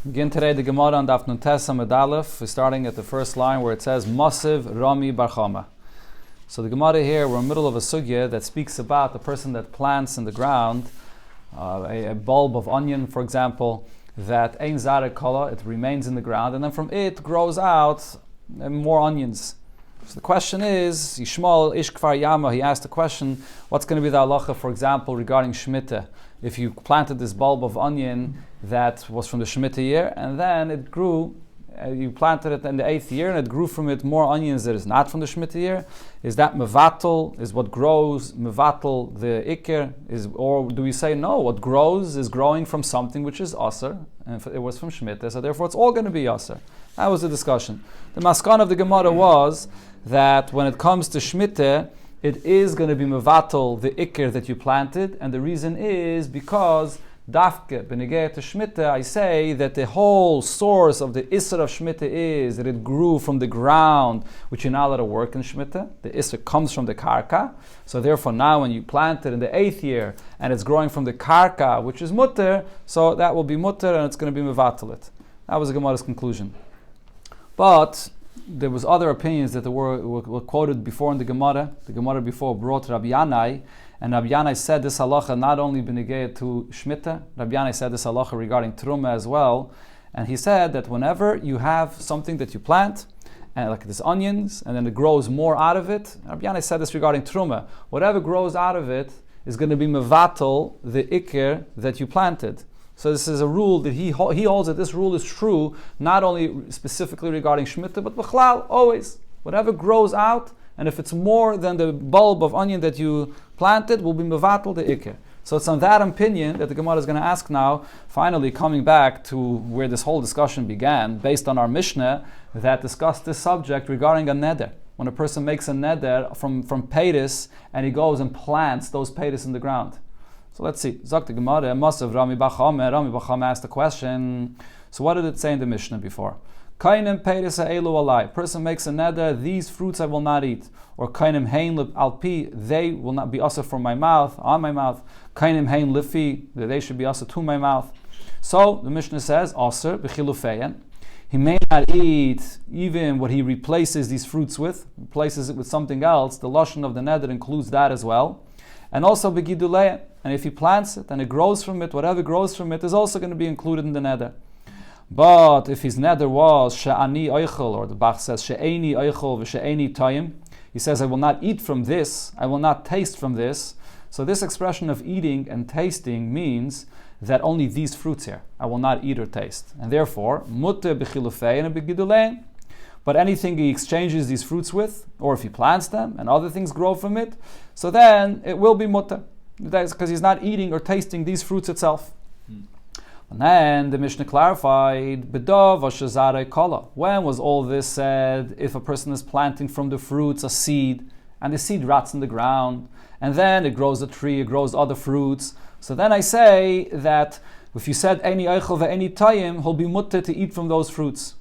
Begin today the Gemara on Daf Nun Tes Amud Aleph. We're starting at the first line where it says Masiv Rami Bar Chama. So the Gemara here, we're in the middle of a sugya that speaks about the person that plants in the ground a bulb of onion, for example, that Ein Zare Kala, it remains in the ground, and then from it grows out more onions. So the question is, Yishmael Ish Kfar Yama, he asked the question, what's going to be the halacha, for example, regarding Shemitah? If you planted this bulb of onion that was from the Shemitah year, and then it grew, you planted it in the 8th year, and it grew from it more onions that is not from the Shemitah year, is that mevatel, is what grows, mevatel the ikir, or do we say no, what grows is growing from something which is aser, and it was from Shemitah, so therefore it's all going to be aser. That was the discussion. The maskan of the Gemara was that when it comes to Shemitah, it is going to be mevatel the ikir that you planted, and the reason is because dafke benegeh to Shemitah, I say that the whole source of the isser of Shemitah is that it grew from the ground, which you're not allowed to work in Shemitah. The isser comes from the karka, so therefore now when you plant it in the 8th year and it's growing from the karka, which is mutter, so that will be mutter and it's going to be mevatel it. That was the Gemara's conclusion. But there was other opinions that were quoted before in the Gemara. The Gemara before brought Rabbi Yanai, and Rabbi Yanai said this halacha not only b'negei to Shemitah, Rabbi Yanai said this halacha regarding Truma as well, and he said that whenever you have something that you plant, and like this onions, and then it grows more out of it, Rabbi Yanai said this regarding Truma, whatever grows out of it is going to be mevatel the ikir that you planted. So this is a rule that he holds that this rule is true, not only specifically regarding Shemitah, but b'chlal, always. Whatever grows out, and if it's more than the bulb of onion that you planted, will be mevatel the ikir. So it's on that opinion that the Gemara is going to ask now, finally coming back to where this whole discussion began, based on our Mishnah, that discussed this subject regarding a neder. When a person makes a neder from peiros, and he goes and plants those peiros in the ground. So let's see. Zok the Gemara, Masav Rami Bar Chama. Rami Bar Chama asked the question. So what did it say in the Mishnah before? Kainim peiros ha'elu alai. Person makes a neder, these fruits I will not eat. Or kainim hein alpi, they will not be asur from my mouth, on my mouth. Kainim hein lifi, they should be asur to my mouth. So the Mishnah says, asur b'chilufeyen. He may not eat even what he replaces these fruits with, replaces it with something else. The lashon of the neder includes that as well. And also begiduleyen. And if he plants it and it grows from it, whatever grows from it is also going to be included in the neder. But if his neder was she'ani oichel, or the Bach says she'eni oichel v'she'eni tayim, he says I will not eat from this, I will not taste from this. So this expression of eating and tasting means that only these fruits here I will not eat or taste, and therefore mutter b'chilufein and b'gidulein. But anything he exchanges these fruits with, or if he plants them and other things grow from it, so then it will be mutter. That's because he's not eating or tasting these fruits itself. And then the Mishnah clarified, B'dov v'shazare kala. When was all this said? If a person is planting from the fruits a seed, and the seed rots in the ground, and then it grows a tree, it grows other fruits. So then I say that if you said any eichel ve'eni tayim, he'll be mutter to eat from those fruits.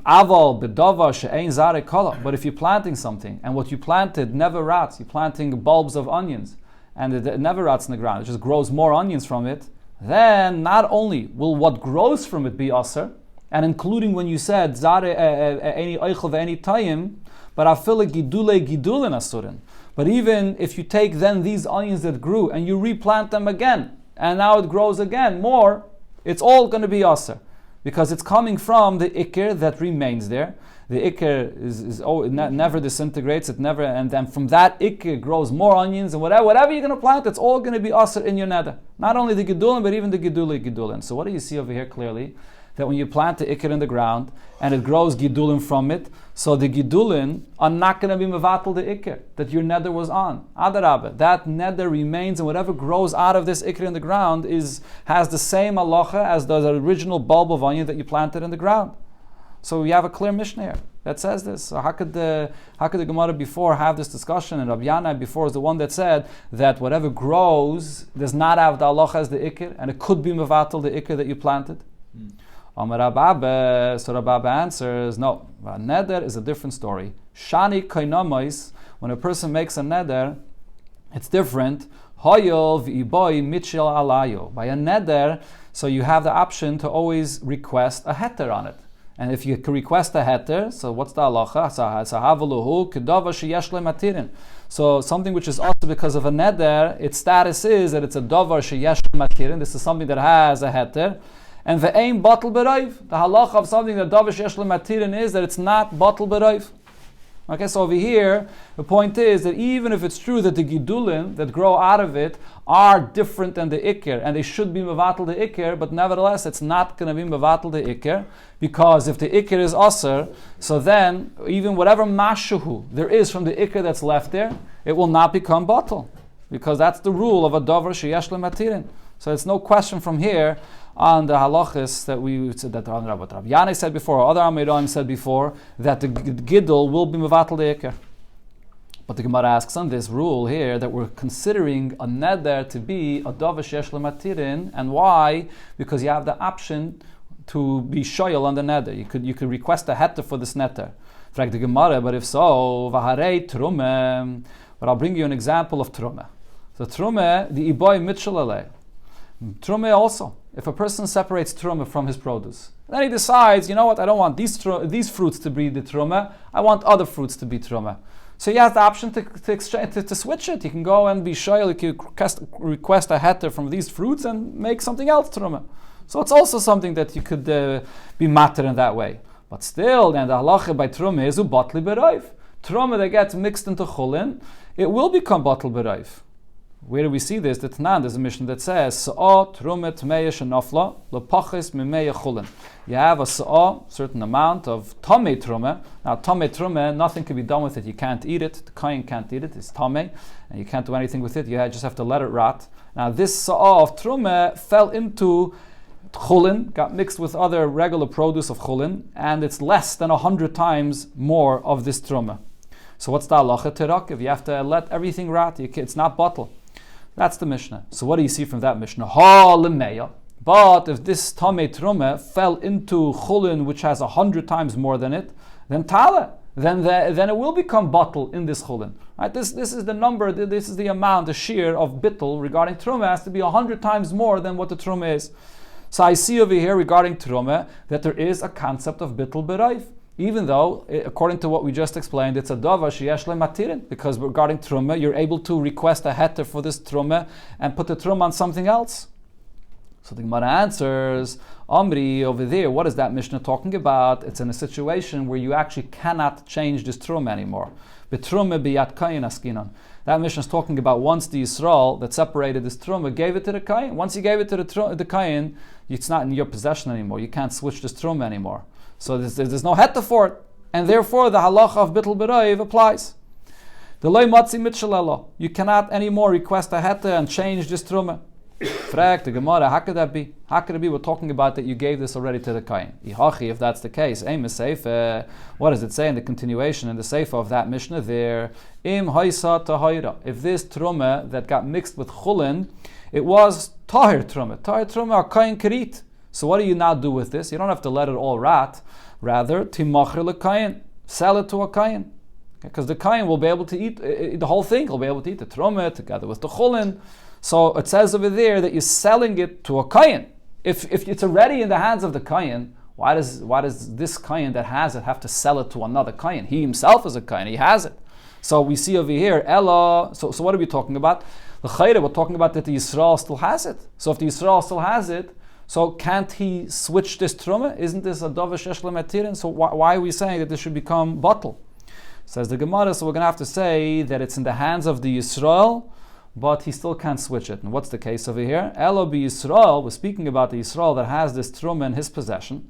Aval b'dava she'ein zare kala. But if you're planting something, and what you planted never rots, you're planting bulbs of onions, and it never rots in the ground, it just grows more onions from it, then not only will what grows from it be aser, and including when you said zare any eichel ve'eni tayim, but afile gidule gidulin asurin. But even if you take then these onions that grew and you replant them again, and now it grows again more, it's all going to be aser, because it's coming from the ikir that remains there. The ikir it never disintegrates, it never, and then from that ikir grows more onions, and whatever you're going to plant, it's all going to be aser in your neder. Not only the gidulin, but even the gidulin. So what do you see over here clearly? That when you plant the ikir in the ground, and it grows gidulin from it, so the gidulin are not going to be mevatel the ikir that your neder was on. Adarabah, that neder remains, and whatever grows out of this ikir in the ground has the same halacha as the original bulb of onion that you planted in the ground. So we have a clear Mishnah here that says this. So how could the Gemara before have this discussion? And Rabbi Yanai before is the one that said that whatever grows does not have the halacha as the ikir, and it could be mevatel the ikir that you planted. Amar Rabba, so Rabba answers, no, a neder is a different story. Shani kainamais, when a person makes a neder, it's different. Hoyol v'iboy mitchel alayo. By a neder, So you have the option to always request a heter on it. And if you request a heter, so what's the halacha? So something which is also because of a neder, its status is that it's a davar sheyesh matirin. This is something that has a heter. And the aim batal berayv. The halacha of something that davar sheyesh matirin is that it's not batal berayv. Okay, so over here, the point is that even if it's true that the gidulim that grow out of it are different than the ikir, and they should be mevatel the ikir, but nevertheless, it's not going to be mevatel the ikir, because if the ikir is aser, so then even whatever mashuhu there is from the ikir that's left there, it will not become batal, because that's the rule of a davar sheyesh lematirin. So it's no question from here on the halachis that we said that Rav Yanai said before, or other Amirim said before, that the gidul will be mevatel the ikir. But the Gemara asks on this rule here that we're considering a neder to be a davar sheyesh lematirin, and why? Because you have the option to be shoyal on the neder. You could request a heter for this neder. Frag the Gemara, but if so, vaharei trume. But I'll bring you an example of trume. So trume, the iboy mitchel alei. Trume also. If a person separates trume from his produce, then he decides, you know what, I don't want these fruits to be the trume, I want other fruits to be trume. So he has the option to switch it. He can go and be shoyal, he can request a heter from these fruits and make something else trume. So it's also something that you could be matter in that way. But still, then the halacha by trume is ubatli berayv. Trume that gets mixed into chulin, it will become batli berayv. Where do we see this? The Tanan, there's a mission that says, Sa'ah trume tmeya shenafla lepachis mimeya chulin. You have a sa'ah, certain amount of tamei trume. Now, tamei trume, nothing can be done with it. You can't eat it. The kohen can't eat it. It's tamei, and you can't do anything with it. You just have to let it rot. Now, this sa'ah of trume fell into chulin, got mixed with other regular produce of chulin, and it's less than 100 times more of this trume. So what's the halacha terak? If you have to let everything rot, it's not bottle. That's the Mishnah. So what do you see from that Mishnah? Ha lemeya. But if this tamei trume fell into chulin, which has 100 times more than it, then tala. Then it will become bottle in this chulin. Right? This is the number. This is the amount, the shear of bittul regarding trume has to be 100 times more than what the trume is. So I see over here regarding trume that there is a concept of bittul berayv. Even though, according to what we just explained, it's a davar sheyesh lematirin, because regarding truma, you're able to request a heter for this truma and put the truma on something else. So the Gemara answers, Amri, over there, what is that Mishnah talking about? It's in a situation where you actually cannot change this truma anymore. Betrume biyat kayin askinan. That Mishnah is talking about once the Yisrael that separated this truma gave it to the kayin. Once you gave it to the kayin, it's not in your possession anymore. You can't switch this truma anymore. So there's no heter for it, and therefore the halacha of bittul berayv applies. The loy matzi mitchel. You cannot anymore request a heter and change this truma. Frag the Gemara, how could that be? How could it be? We're talking about that you gave this already to the kain. Ihachi, if that's the case, aim is safe. What does it say in the continuation in the seifa of that Mishnah there? Im haisa tahira. If this truma that got mixed with chulin, it was tahir truma. Tahir truma or kain karit. So what do you now do with this? You don't have to let it all rot. Rather, timachir lekayin, sell it to a kayin, because the kayin will be able to eat the whole thing. He'll be able to eat the truma together with the chulin. So it says over there that you're selling it to a kayin. If it's already in the hands of the kayin, why does this kayin that has it have to sell it to another kayin? He himself is a kayin. He has it. So we see over here, Ella. So what are we talking about? The chayre, we're talking about that the Yisrael still has it. So if the Yisrael still has it, so can't he switch this truma? Isn't this a davar sheyesh lematirin? So why are we saying that this should become bottle? Says the Gemara, so we're going to have to say that it's in the hands of the Yisrael, but he still can't switch it. And what's the case over here? Elo be Yisrael, we're speaking about the Yisrael that has this truma in his possession.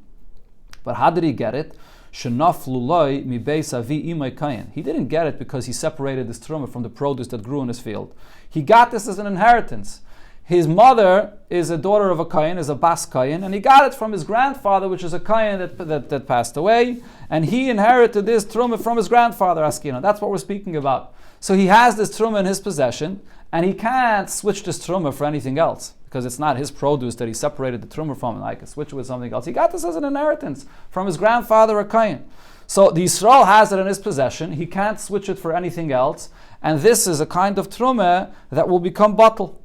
But how did he get it? Shenaf luloi mi beis avi imay kayin. He didn't get it because he separated this truma from the produce that grew in his field. He got this as an inheritance. His mother is a daughter of a kayin, is a bas kayin, and he got it from his grandfather, which is a kayin that passed away, and he inherited this truma from his grandfather, Askina. That's what we're speaking about. So he has this truma in his possession, and he can't switch this truma for anything else, because it's not his produce that he separated the truma from, and I can switch it with something else. He got this as an inheritance from his grandfather, a kayin. So the Yisrael has it in his possession, he can't switch it for anything else, and this is a kind of truma that will become bottle.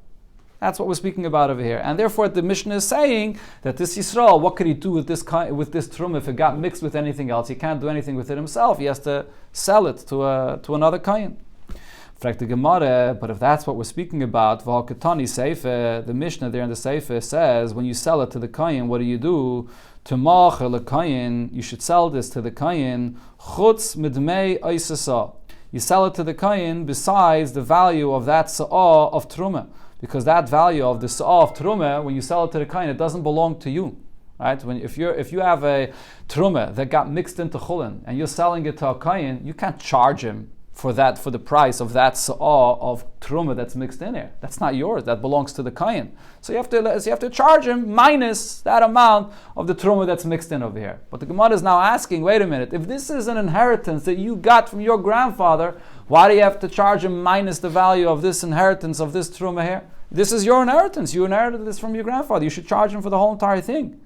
That's what we're speaking about over here. And therefore the Mishnah is saying that this Yisrael, what could he do with this truma if it got mixed with anything else? He can't do anything with it himself. He has to sell it to another kohen. Fragt the Gemara, but if that's what we're speaking about, the Mishnah there in the Sefer says, when you sell it to the kohen, what do? Tumach le kohen, you should sell this to the kohen, chutz midmei oisasa. You sell it to the kohen besides the value of that sa'ah of truma. Because that value of the sa'ah of truma, when you sell it to the kohen, it doesn't belong to you. Right? If you have a truma that got mixed into chulin and you're selling it to a kohen, you can't charge him for the price of that sa'ah of truma that's mixed in there. That's not yours. That belongs to the kohen. So you have to charge him minus that amount of the truma that's mixed in over here. But the Gemara is now asking, wait a minute, if this is an inheritance that you got from your grandfather, why do you have to charge him minus the value of this inheritance of this truma here? This is your inheritance. You inherited this from your grandfather. You should charge him for the whole entire thing.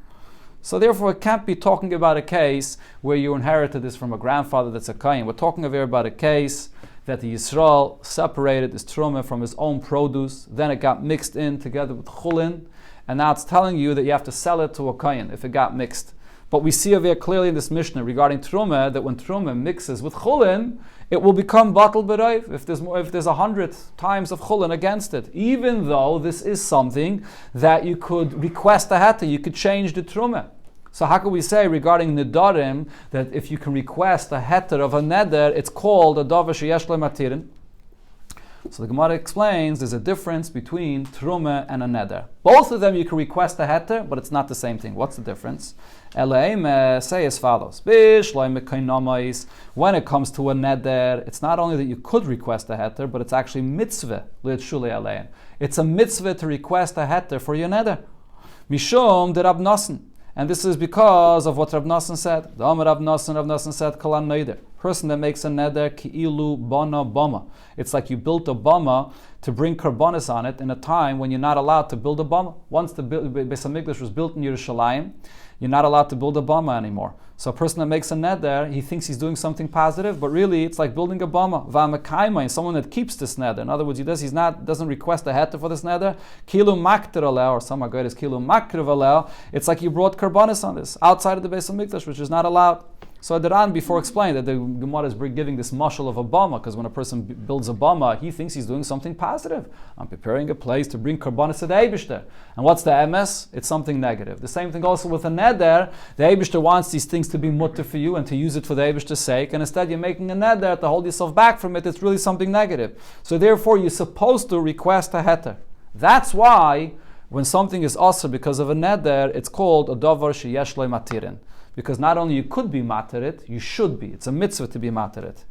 So therefore, it can't be talking about a case where you inherited this from a grandfather that's a kohen. We're talking over here about a case that the Yisrael separated this truma from his own produce, then it got mixed in together with chulin, and now it's telling you that you have to sell it to a kohen if it got mixed. But we see over here clearly in this Mishnah regarding truma that when truma mixes with chulin, it will become batal b'rayv if there's 100 times of chulin against it. Even though this is something that you could request a heter, you could change the truma. So how can we say regarding Nedarim that if you can request a heter of a neder, it's called a davar sheyesh lo matirin? So the Gemara explains there's a difference between truma and a neder. Both of them you can request a heter, but it's not the same thing. What's the difference? Say as follows. When it comes to a neder, it's not only that you could request a heter, but it's actually mitzvah. It's a mitzvah to request a heter for your neder. Mishum de Rab Nosson. And this is because of what Rab Nosson said. The Amar Rab Nosson said, Kalan neder. Person that makes a neder, ki'ilu bana bama. It's like you built a bama to bring karbanis on it in a time when you're not allowed to build a bama. Once the Beis HaMikdash was built in Yerushalayim, you're not allowed to build a bama anymore. So a person that makes a neder, he thinks he's doing something positive, but really it's like building a bama. Va'amakaima, someone that keeps this neder. In other words, doesn't request a heter for this neder. Kilu makter aleh, or some are is kilu makriv aleh. It's like you brought karbanis on this outside of the Beis HaMikdash, which is not allowed. So the Ran before explained that the Gemara is giving this mashal of a bama, because when a person builds a bama, he thinks he's doing something positive. I'm preparing a place to bring karbanis to the Eibishter. And what's the MS? It's something negative. The same thing also with a neder. The Eibishter wants these things to be mutter for you and to use it for the Eibishter's sake, and instead you're making a neder to hold yourself back from it. It's really something negative. So therefore you're supposed to request a heter. That's why when something is asr because of a neder, it's called a davar sheyesh lo matirin. Because not only you could be materit, you should be. It's a mitzvah to be materit.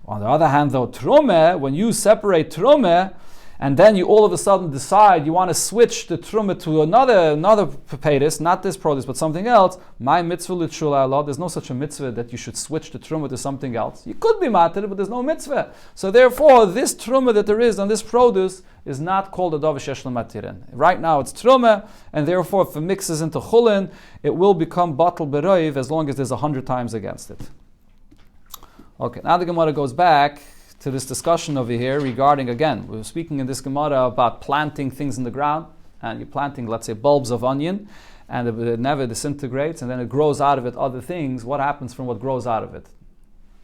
On the other hand, though, trumeh, when you separate trumeh, and then you all of a sudden decide you want to switch the trumah to another pepedis, not this produce, but something else, my mitzvah l'tshula Allah, there's no such a mitzvah that you should switch the trumah to something else. You could be materit, but there's no mitzvah. So therefore, this trumah that there is on this produce is not called a davar sheyesh lo matirin. Right now it's trumah, and therefore if it mixes into chulin, it will become batal b'roiv as long as there's 100 times against it. Okay, now the Gemara goes back to this discussion over here regarding, again, we were speaking in this Gemara about planting things in the ground, and you're planting, let's say, bulbs of onion, and it never disintegrates, and then it grows out of it other things. What happens from what grows out of it?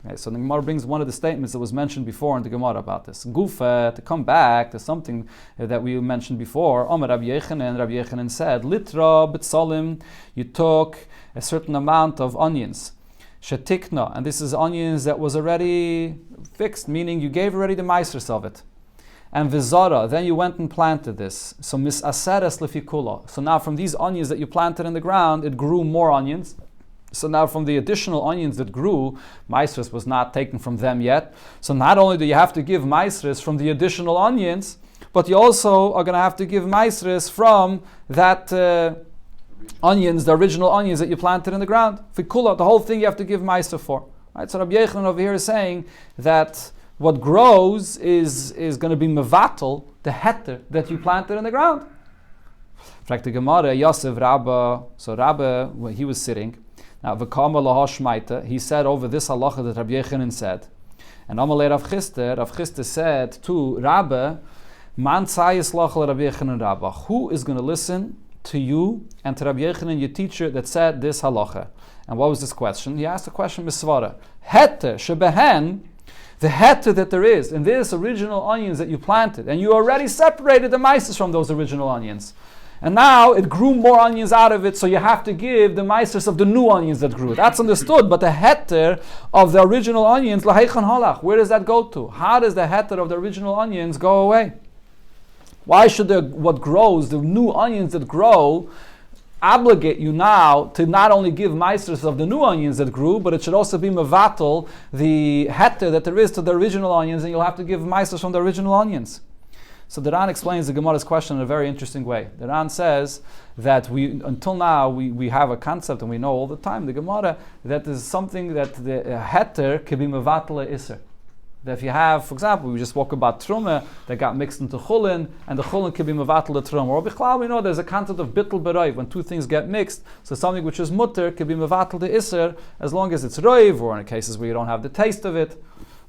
Okay, so the Gemara brings one of the statements that was mentioned before in the Gemara about this. Gufa, to come back to something that we mentioned before, Omer Rabbi Yechanan said, Litra b'tzalim, you took a certain amount of onions. Shetikna, and this is onions that was already fixed, meaning you gave already the maasros of it. And vizara, then you went and planted this. So misaseres lefikula. So now from these onions that you planted in the ground, it grew more onions. So now from the additional onions that grew, maasros was not taken from them yet. So not only do you have to give maasros from the additional onions, but you also are going to have to give maasros from that onions, the original onions that you planted in the ground. Fikula, the whole thing you have to give meiser for. Right? So Rabbi Yechanan over here is saying that what grows is going to be mevatel, the heter that you planted in the ground. Fragt the Gemara, Yosef Rabba, so Rabba, when he was sitting, now v'kama lahashmaita, he said over this halacha that Rabbi Yechanan said, and Amalei Rav Chisda said to Rabba Man tzayis lachal Rabbi Yochanan Rabbah. Who is going to listen to you and to Rabbi Yochanan, your teacher, that said this halacha? And what was this question? He asked the question, Misvara. Heter shebehen, the heter that there is in this original onions that you planted, and you already separated the maises from those original onions. And now it grew more onions out of it, so you have to give the maesters of the new onions that grew. That's understood, but the heter of the original onions, laheichan halach, where does that go to? How does the heter of the original onions go away? Why should what grows, the new onions that grow, obligate you now to not only give maesters of the new onions that grew, but it should also be mevatel, the heter that there is to the original onions, and you'll have to give maesters from the original onions. So the Ran explains the Gemara's question in a very interesting way. The Ran says that until now we have a concept, and we know all the time, the Gemara, that is something that the heter can be mevatel iser. That if you have, for example, we just spoke about truma that got mixed into chulin, and the chulin can be mevatel the truma. Or bichlal, we know there's a concept of bittul beroiv, when two things get mixed. So something which is mutter can be mevatel the iser, as long as it's roiv, or in cases where you don't have the taste of it.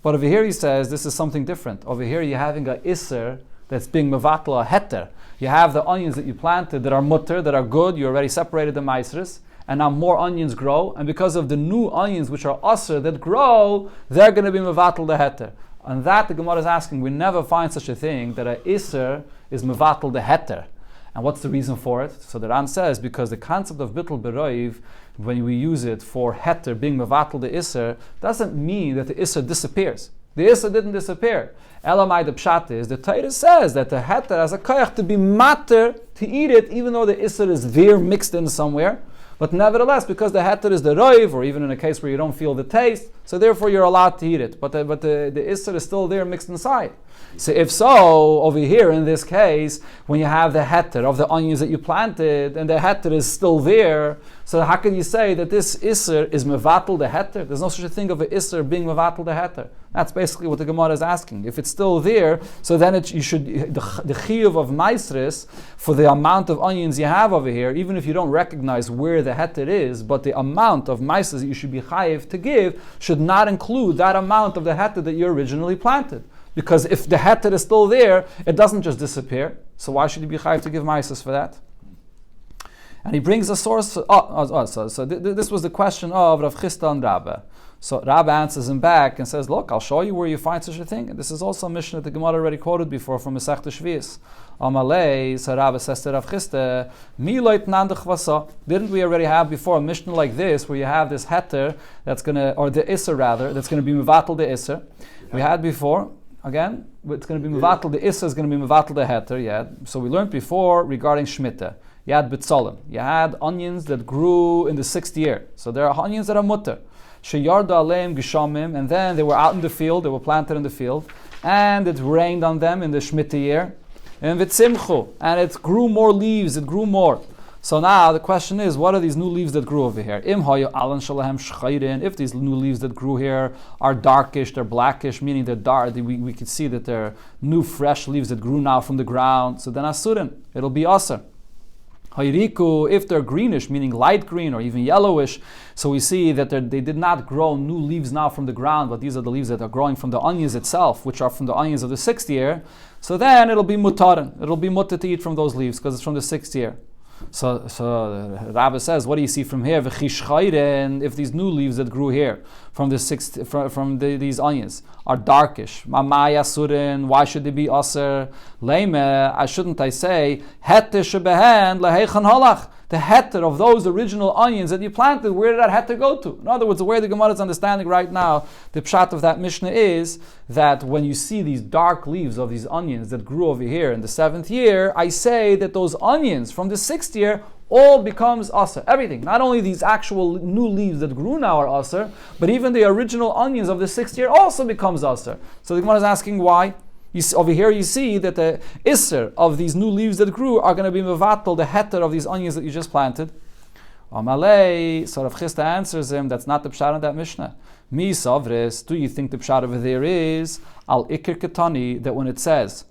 But over here he says this is something different. Over here you're having a iser that's being mevatel a heter. You have the onions that you planted that are mutter, that are good, you already separated the maisres, and now more onions grow, and because of the new onions which are aser that grow, they're going to be mevatel the heter. And that the Gemara is asking, we never find such a thing that a iser is mevatel the heter. And what's the reason for it? So the Ran says, because the concept of bittul beroiv, when we use it for heter being mevatel the iser, doesn't mean that the iser disappears. The iser didn't disappear. Elamai the pshat is, the Torah says that the heter has a koyach to be matter, to eat it, even though the iser is there mixed in somewhere. But nevertheless, because the heter is the roiv, or even in a case where you don't feel the taste, so therefore you're allowed to eat it. But the iser is still there mixed inside. So if so, over here in this case, when you have the heter of the onions that you planted, and the heter is still there, so how can you say that this iser is mevatel the heter? There's no such a thing of an iser being mevatel the heter. That's basically what the Gemara is asking. If it's still there, so then the chiyuv of maisris for the amount of onions you have over here, even if you don't recognize where the heter is, but the amount of maisris that you should be chayiv to give should not include that amount of the heter that you originally planted. Because if the heter is still there, it doesn't just disappear. So why should you be chayiv to give maisris for that? And he brings a source. So this was the question of Rav Chisda and Rabba. So Rabba answers him back and says, look, I'll show you where you find such a thing. And this is also a mission that the Gemara already quoted before from Masechta Shvius. Amalei, so Rabba says to Rav Chisda, Mi loit nandach vasa. Didn't we already have before a mission like this, where you have this heter that's going to, or the iser rather, that's going to be mevatel the iser? We had before, again, it's going to be mevatel the iser, is going to be mevatel the heter, yeah. So we learned before regarding Shemitah. You had bitzolim. You had onions that grew in the 6th year. So there are onions that are mutter. Sheyarda aleim gishamim, and then they were out in the field, they were planted in the field, and it rained on them in the Shemitah year. And vitzimchu, and it grew more leaves, it grew more. So now the question is, what are these new leaves that grew over here? Im hayu alan shalahem shchayrin. If these new leaves that grew here are darkish, they're blackish, meaning they're dark, we can see that they're new fresh leaves that grew now from the ground. So then asurin, it'll be aser. Hayriku, if they're greenish, meaning light green or even yellowish, so we see that they did not grow new leaves now from the ground, but these are the leaves that are growing from the onions itself, which are from the onions of the 6th year. So then it'll be mutarin. It'll be mutter to eat from those leaves because it's from the 6th year. So Rabbi says, what do you see from here? If these new leaves that grew here from these onions are darkish, why should they be aser? Leime, shouldn't I say heter shebehen leheichan halach? The heter of those original onions that you planted, where did that heter go to? In other words, the way the Gemara is understanding right now, the pshat of that Mishnah is that when you see these dark leaves of these onions that grew over here in the 7th year, I say that those onions from the 6th year all becomes aser. Everything. Not only these actual new leaves that grew now are aser, but even the original onions of the 6th year also becomes aser. So the Gemara is asking why. Over here you see that the iser of these new leaves that grew are going to be mevatel, the heter of these onions that you just planted. Amalei, so Rav Chisda answers him, that's not the pshat of that Mishnah. Mi savris, do you think the pshat over there is al ikir ketani, that when it says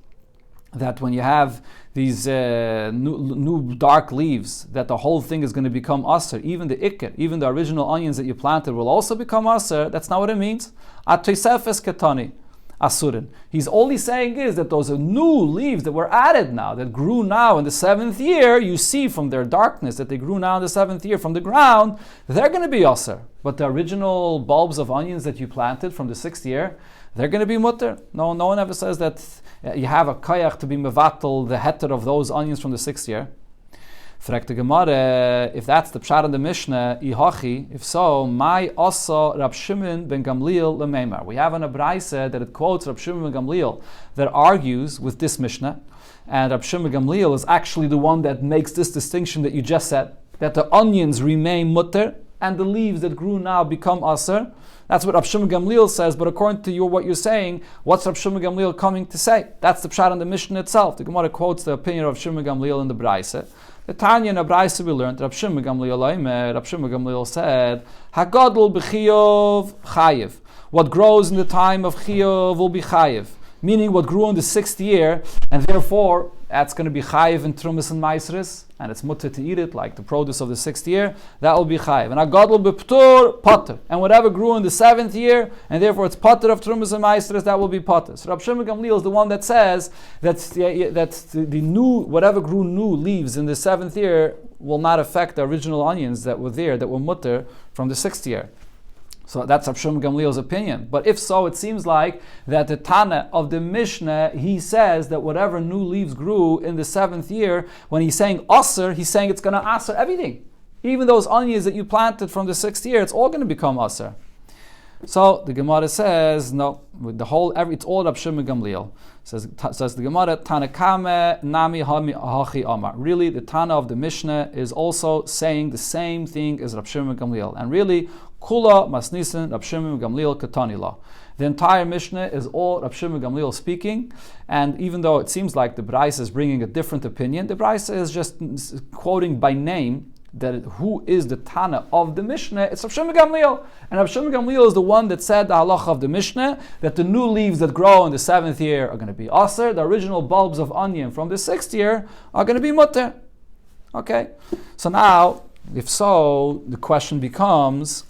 that when you have these new dark leaves, that the whole thing is going to become aser, even the ikir, even the original onions that you planted will also become aser? That's not what it means. At tosefes ketani. asurin. He's only saying is that those are new leaves that were added now, that grew now in the 7th year. You see from their darkness that they grew now in the 7th year from the ground, they're going to be aser. But the original bulbs of onions that you planted from the 6th year, they're going to be mutter. No one ever says that you have a koyach to be mevatel the heter of those onions from the 6th year. Fragt the Gemara, if that's the pshat in the Mishnah, ihachi, if so, my asa Rab Shimon ben Gamliel lemeimar. We have an abraisa that it quotes Rab Shimon ben Gamliel that argues with this Mishnah, and Rab Shimon ben Gamliel is actually the one that makes this distinction that you just said, that the onions remain mutter and the leaves that grew now become aser. That's what Rab Shimon Gamliel says, but according to what you're saying, what's Rab Shimon Gamliel coming to say? That's the pshat in the Mishnah itself. The Gemara quotes the opinion of Shimon Gamliel in the Braise. The Tanya in the Braise we learned, Rab Shimon Gamliel said, Hagadol b'chiyov chayiv. What grows in the time of chiyov will be chayiv. Meaning what grew in the 6th year, and therefore that's going to be chayiv in trumas and maisris, and it's mutter to eat it, like the produce of the 6th year, that will be chayiv. And agadol b'ptur potter, and whatever grew in the 7th year, and therefore it's potter of trumas and maisris, that will be potter. So Rab Shimon Gamliel is the one that says that the new, whatever grew new leaves in the 7th year will not affect the original onions that were there, that were mutter from the 6th year. So that's Rab Shimon Gamliel's opinion. But if so, it seems like that the Tana of the Mishnah, he says that whatever new leaves grew in the 7th year, when he's saying aser, he's saying it's going to aser everything. Even those onions that you planted from the 6th year, it's all going to become aser. So the Gemara says, no, with the whole, it's all Rab Shimon Gamliel. Says the Gemara, Tanakame nami hachi amar. Really, the Tana of the Mishnah is also saying the same thing as Rab Shimon Gamliel. And really, Kula masnisin Rab Shimon Gamliel katanila. The entire Mishnah is all Rab Shimon Gamliel speaking, and even though it seems like the Braisa is bringing a different opinion, the Braisa is just quoting by name that who is the Tana of the Mishnah. It's Rab Shimon Gamliel, and Rab Shimon Gamliel is the one that said the halacha of the Mishnah that the new leaves that grow in the 7th year are going to be aser. The original bulbs of onion from the 6th year are going to be mutter. Okay, so now, if so, the question becomes: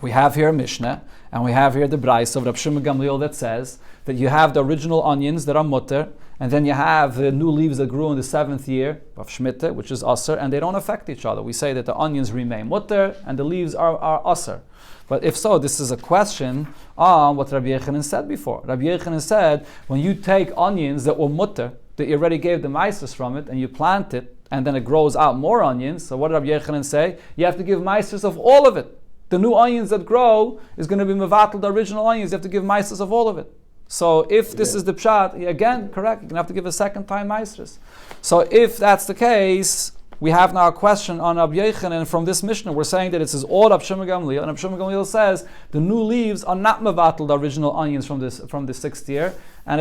we have here a Mishnah, and we have here the Braisa of Rab Shimon Gamliel that says that you have the original onions that are mutter, and then you have the new leaves that grew in the 7th year of Shemitah, which is aser, and they don't affect each other. We say that the onions remain mutter, and the leaves are aser. But if so, this is a question on what Rabbi Yechanan said before. Rabbi Yechanan said, when you take onions that were mutter, that you already gave the maisers from it, and you plant it, and then it grows out more onions, so what did Rabbi Yechanan say? You have to give maisers of all of it. The new onions that grow is going to be mevatel the original onions. You have to give maisers of all of it. So if this is the pshat, again, correct, you're going to have to give a second time maisers. So if that's the case, we have now a question on Rabbi Yechanan from this Mishnah. We're saying that it says all Rab Shimon Gamliel, and Rab Shimon Gamliel says the new leaves are not mevatel the original onions from the 6th year, and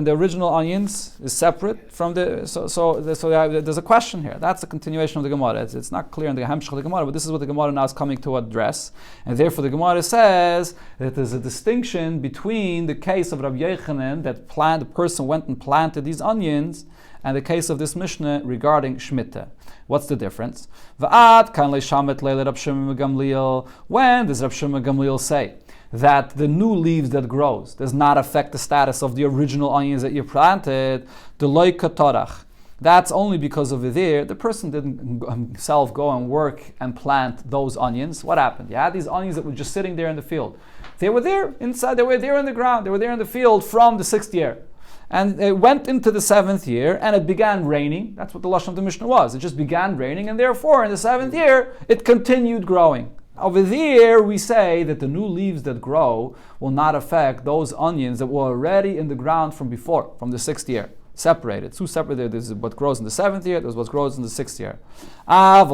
the original onions is separate from the. So there's a question here. That's the continuation of the Gemara. It's not clear in the Hemshech of the Gemara, but this is what the Gemara now is coming to address, and therefore the Gemara says that there's a distinction between the case of Rabbi Yechanan that the person went and planted these onions, and the case of this Mishnah regarding Shemitah. What's the difference? V'ad kan leishamet leile Rab Shimon Gamliel. When does Rab Shimon Gamliel say that the new leaves that grows does not affect the status of the original onions that you planted? The loy katorach. That's only because over there the person didn't himself go and work and plant those onions. What happened? You had these onions that were just sitting there in the field. They were there inside. They were there in the ground. They were there in the field from the 6th year. And it went into the 7th year, and it began raining. That's what the lashon of the Mishnah was. It just began raining, and therefore, in the 7th year, it continued growing. Over there, we say that the new leaves that grow will not affect those onions that were already in the ground from before, from the 6th year. Separated. Two separate. This is what grows in the 7th year, this is what grows in the 6th year. But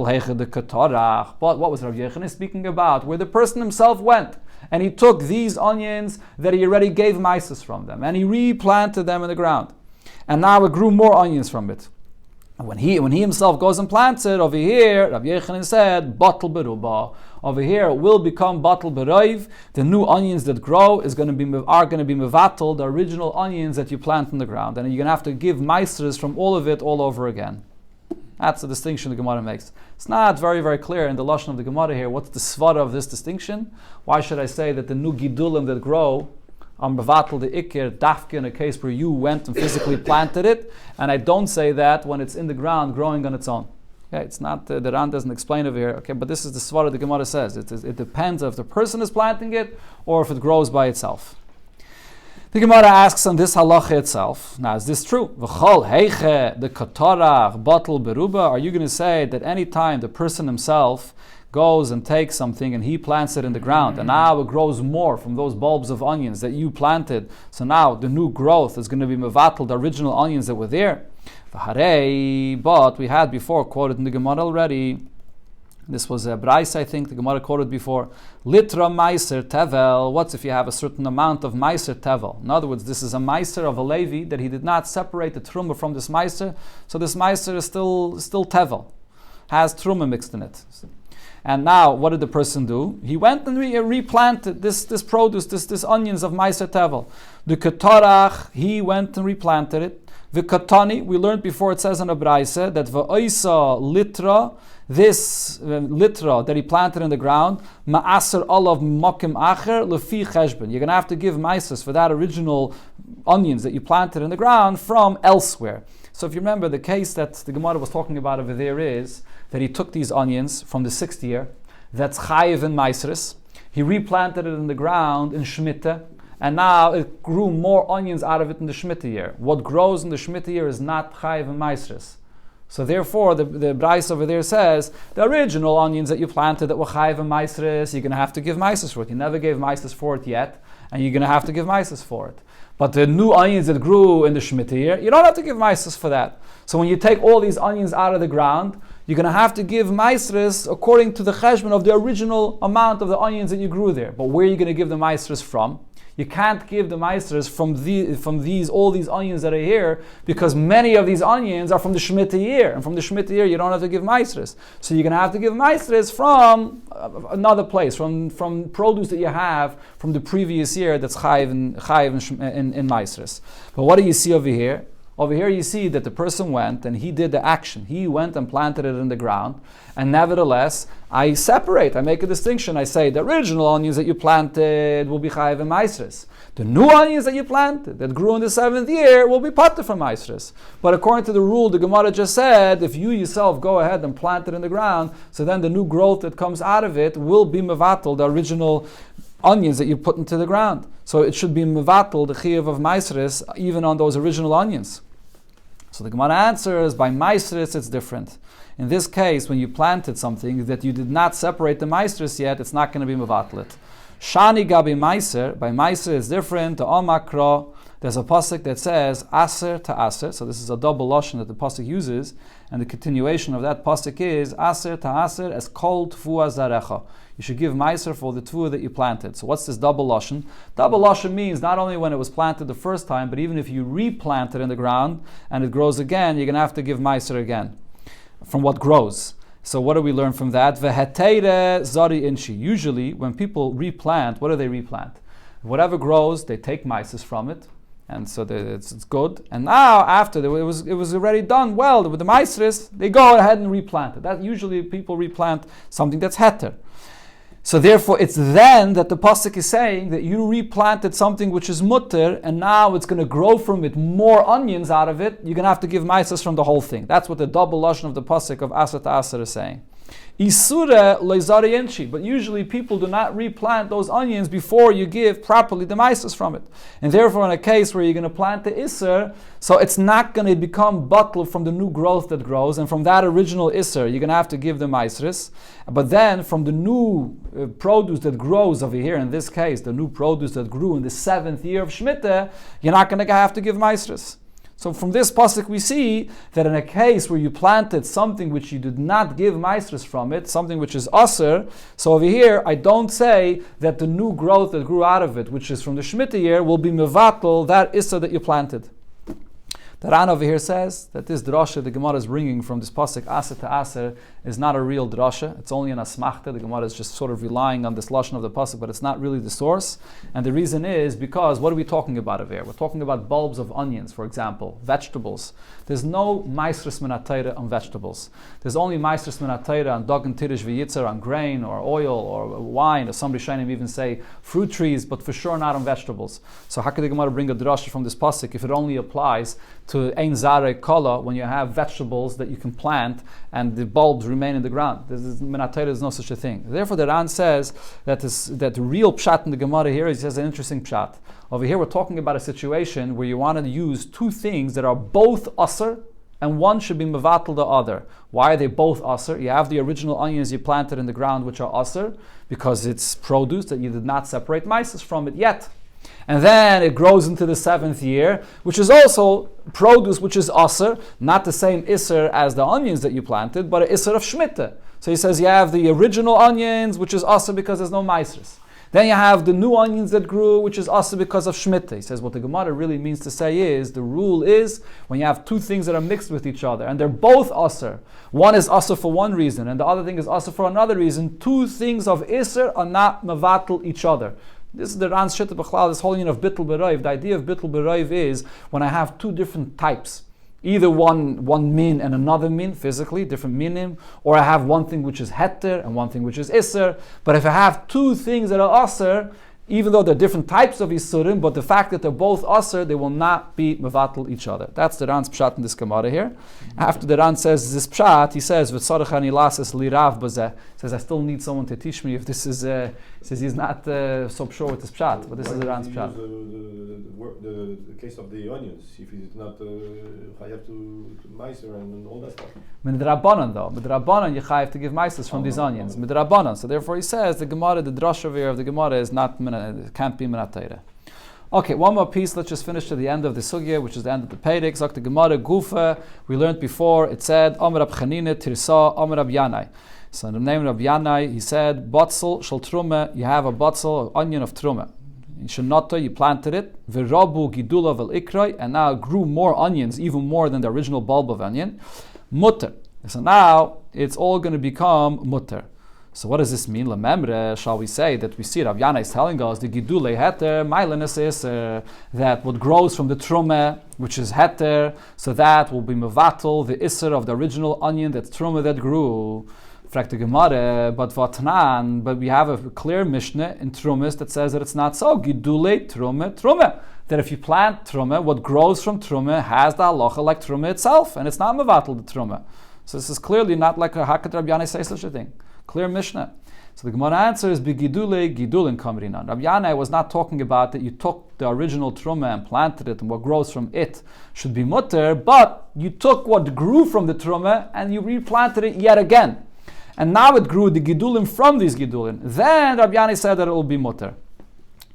what was Rabbi Yechanan speaking about? Where the person himself went, and he took these onions that he already gave maises from them, and he replanted them in the ground. And now it grew more onions from it. And when he himself goes and plants it, over here, Rabbi Yechanan said, batel beruba. Over here, it will become batel beroiv. The new onions that grow are going to be mevatel, the original onions that you plant in the ground. And you're going to have to give maisers from all of it all over again. That's the distinction the Gemara makes. It's not very, very clear in the lashon of the Gemara here. What's the svara of this distinction? Why should I say that the new gidulim that grow I'm mevatel the ikir dafke in a case where you went and physically planted it, and I don't say that when it's in the ground growing on its own. Okay, it's not, the Ran doesn't explain over here, okay, but this is the svara the Gemara says. It depends if the person is planting it or if it grows by itself. The Gemara asks on this halacha itself. Now, is this true? V'chol heiche the katarach batel beruba. Are you going to say that any time the person himself goes and takes something and he plants it in the ground, and now it grows more from those bulbs of onions that you planted, so now the new growth is going to be mevatel the original onions that were there? V'harei, but we had before quoted in the Gemara already. This was a Brais, I think, the Gemara quoted before. Litra meiser tevel. What's if you have a certain amount of meiser tevel? In other words, this is a meiser of a Levi that he did not separate the truma from this meiser. So this meiser is still tevel, has truma mixed in it. And now, what did the person do? He went and replanted this produce, this onions of meiser tevel. The ketarach, he went and replanted it. The katani, we learned before, it says in a Brais that v'oisa litra, this litra that he planted in the ground, ma'aser olav mokim acher lefi cheshbon. You're going to have to give maises for that original onions that you planted in the ground from elsewhere. So if you remember, the case that the Gemara was talking about over there is that he took these onions from the 6th year, that's chayiv in maiseres, he replanted it in the ground in Shemitah, and now it grew more onions out of it in the Shemitah year. What grows in the Shemitah year is not chayiv in maiseres. So therefore, the Brais over there says, the original onions that you planted that were chayiv and maiseres, you're going to have to give maises for it. You never gave maises for it yet, and you're going to have to give maises for it. But the new onions that grew in the Shemitah year, you don't have to give maises for that. So when you take all these onions out of the ground, you're going to have to give maiseres according to the cheshbon of the original amount of the onions that you grew there. But where are you going to give the maiseres from? You can't give the maiseres from all these onions that are here, because many of these onions are from the Shemitah year, and from the Shemitah year you don't have to give maiseres. So you're going to have to give maiseres from another place, from produce that you have from the previous year that's chayiv in maiseres. But what do you see over here? Over here you see that the person went and he did the action. He went and planted it in the ground, and nevertheless, I make a distinction. I say the original onions that you planted will be chayiv and maiseres. The new onions that you planted, that grew in the 7th year, will be pater from maiseres. But according to the rule the Gemara just said, if you yourself go ahead and plant it in the ground, so then the new growth that comes out of it will be mevatel, the original onions that you put into the ground. So it should be mevatel, the chayiv of maiseres, even on those original onions. So the Gemara answers, by maiseres it's different. In this case, when you planted something that you did not separate the maiseres yet, it's not going to be mevatlet. Shani gabi maiser, by maiser it's different. The omakro, there's a pasuk that says aser to aser. So this is a double lashon that the pasuk uses, and the continuation of that pasuk is aser to aser as kol tfua zarecha. You should give maiser for the tfua that you planted. So what's this double lashon? Double lashon means not only when it was planted the first time, but even if you replant it in the ground and it grows again, you're going to have to give maiser again from what grows. So what do we learn from that? V'heteire zari inshi. Usually when people replant, what do they replant? Whatever grows, they take maises from it, and so it's good. And now after it was already done well with the maises, they go ahead and replant it. That usually people replant something that's heter. So therefore, it's then that the pasuk is saying that you replanted something which is mutter, and now it's going to grow from it more onions out of it. You're going to have to give maises from the whole thing. That's what the double lashon of the pasuk of Aser to Aser is saying. Isure loizari enchi, but usually people do not replant those onions before you give properly the maises from it. And therefore, in a case where you're going to plant the iser, so it's not going to become butler from the new growth that grows, and from that original iser, you're going to have to give the maises. But then from the new produce that grows over here, in this case, the new produce that grew in the 7th year of Shemitah, you're not going to have to give maises. So from this pasuk we see that in a case where you planted something which you did not give maiseres from it, something which is aser, so over here I don't say that the new growth that grew out of it, which is from the Shemitah year, will be mevatel, that iser that you planted. The Ran over here says that this drasha the Gemara is bringing from this pasuk aser to aser is not a real drasha. It's only an asmachta. The Gemara is just sort of relying on this lashon of the pasuk, but it's not really the source. And the reason is because what are we talking about over here? We're talking about bulbs of onions, for example, vegetables. There's no maisris min hatayra on vegetables. There's only maisris min hatayra on dog and tirish v'yitzer, on grain or oil or wine, or some rishonim even say fruit trees, but for sure not on vegetables. So how could the Gemara bring a drasha from this pasuk if it only applies to ein zare kala when you have vegetables that you can plant and the bulbs remain in the ground? There's no such a thing. Therefore, the Ran says that the real pshat in the Gemara here is just an interesting pshat. Over here, we're talking about a situation where you want to use two things that are both aser, and one should be mevatel the other. Why are they both aser? You have the original onions you planted in the ground, which are aser, because it's produce that you did not separate maises from it yet. And then it grows into the 7th year, which is also produce which is aser, not the same iser as the onions that you planted, but an iser of shmita. So he says you have the original onions, which is aser because there's no maisers. Then you have the new onions that grew, which is aser because of shmita. He says what the Gemara really means to say is, the rule is, when you have two things that are mixed with each other, and they're both aser, one is aser for one reason, and the other thing is aser for another reason, two things of iser are not mevatel each other. This is the Ran's Shitta B'chlal, this whole union of Bittul B'Raiv. The idea of Bittul B'Raiv is when I have two different types, either one min and another min, physically, different minim, or I have one thing which is heter and one thing which is iser. But if I have two things that are aser, even though they're different types of isurim, but the fact that they're both aser, they will not be mevatel each other. That's the Ran's pshat in this Gemara here. After the Ran says this pshat, he says, "V'tzarech ani lases lirav bazeh." Says, I still need someone to teach me if this is. Says he's not so sure with this pshat, but this is the Ran's pshat. The case of the onions, if it's not chayav to meiser and all that stuff. Midrabanan though, midrabanan you chayav to give meisers from these onions. Midrabanan. So therefore he says the Gemara, the drash over here of the Gemara is not. It can't be minat Torah. Okay, one more piece. Let's just finish to the end of the sugya, which is the end of the Perek. Zok the Gemara Gufa. We learned before. It said Amar Rab Chanina Tirsa Amar Rab Yanai. So in the name of Yanai, he said Batzel Shal Truma. You have a batzel, onion of Truma. In Shenata, you planted it. V'rabu Gidula Vel Ikroi, and now it grew more onions, even more than the original bulb of onion. Mutter. So now it's all going to become mutter. So what does this mean? Lememre, shall we say that we see Rav Yana is telling us the gidule heter, mailenes is that what grows from the trume, which is heter, so that will be mevatel, the iser of the original onion, that trume that grew. Fragt the Gemara, but we have a clear mishnah in trumes that says that it's not so. Gidule trume. That if you plant trume, what grows from trume has the halacha like trume itself, and it's not mevatel the trume. So this is clearly not like a hakat Rav Yana says such a thing. Clear Mishnah. So the Gemara answer is begidule gidulin kamrinan. Rav Yanai was not talking about that you took the original truma and planted it, and what grows from it should be mutter, but you took what grew from the truma and you replanted it yet again, and now it grew the gidulim from these gidulim. Then Rav Yanai said that it will be mutter.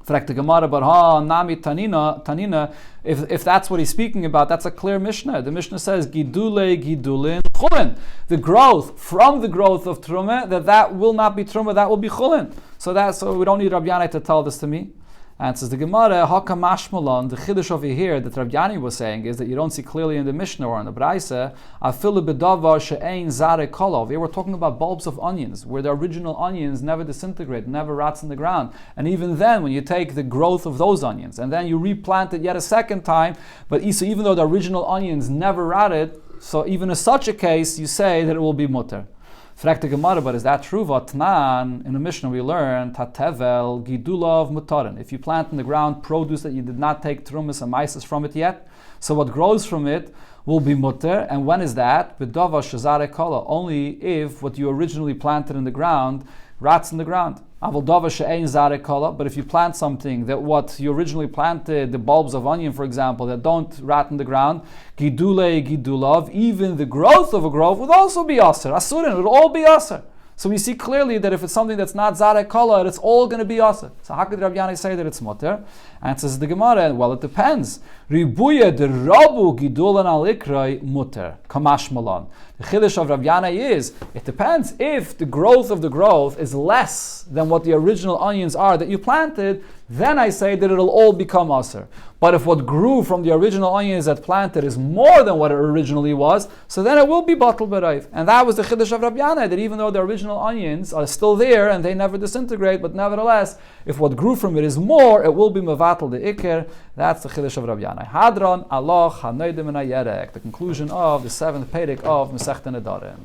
Fragt the Gemara, but nami tanina. If that's what he's speaking about, that's a clear Mishnah. The Mishnah says gidule gidulin chulin. The growth from the growth of truma, that will not be truma, that will be chulin. So we don't need Rav Yanai to tell this to me. And says the Gemara, Hakamashmalon, the chiddush over here that Rav Yanai was saying is that you don't see clearly in the Mishnah or in the Braisa, afilu bedavar she'ein zare kolov. They were talking about bulbs of onions, where the original onions never disintegrate, never rots in the ground. And even then, when you take the growth of those onions, and then you replant it yet a second time, but so even though the original onions never rotted, so even in such a case, you say that it will be mutter. Fragt the Gemara, but is that true? Vatnan, in the Mishnah we learn, tatevel gidulav mutarin. If you plant in the ground produce that you did not take trumas and maises from it yet, so what grows from it will be mutter. And when is that? B'dava shazare kala. Only if what you originally planted in the ground rots in the ground. But if you plant something that what you originally planted, the bulbs of onion, for example, that don't rot in the ground, gidule gidulav, even the growth of a grove would also be aser. Asurin, it would all be aser. So we see clearly that if it's something that's not zarek kala, it's all going to be aser. So how could Rav Yanai say that it's mutter? And says the Gemara, well, it depends. Ribuya de rabu gidulan al ikrai mutter kamash malan. The chiddush of Rav Yanai is it depends if the growth of the growth is less than what the original onions are that you planted. then I say that it'll all become aser. But if what grew from the original onions that planted is more than what it originally was, so then it will be batal b'raiv. And that was the chiddush of Rabbi Yanai, that even though the original onions are still there and they never disintegrate, but nevertheless, if what grew from it is more, it will be mevatal the ikir. That's the chiddush of Rabbi Yanai. Hadron, aloch, hanoidim and ayerek, the conclusion of the 7th perek of Masechta Nedarim.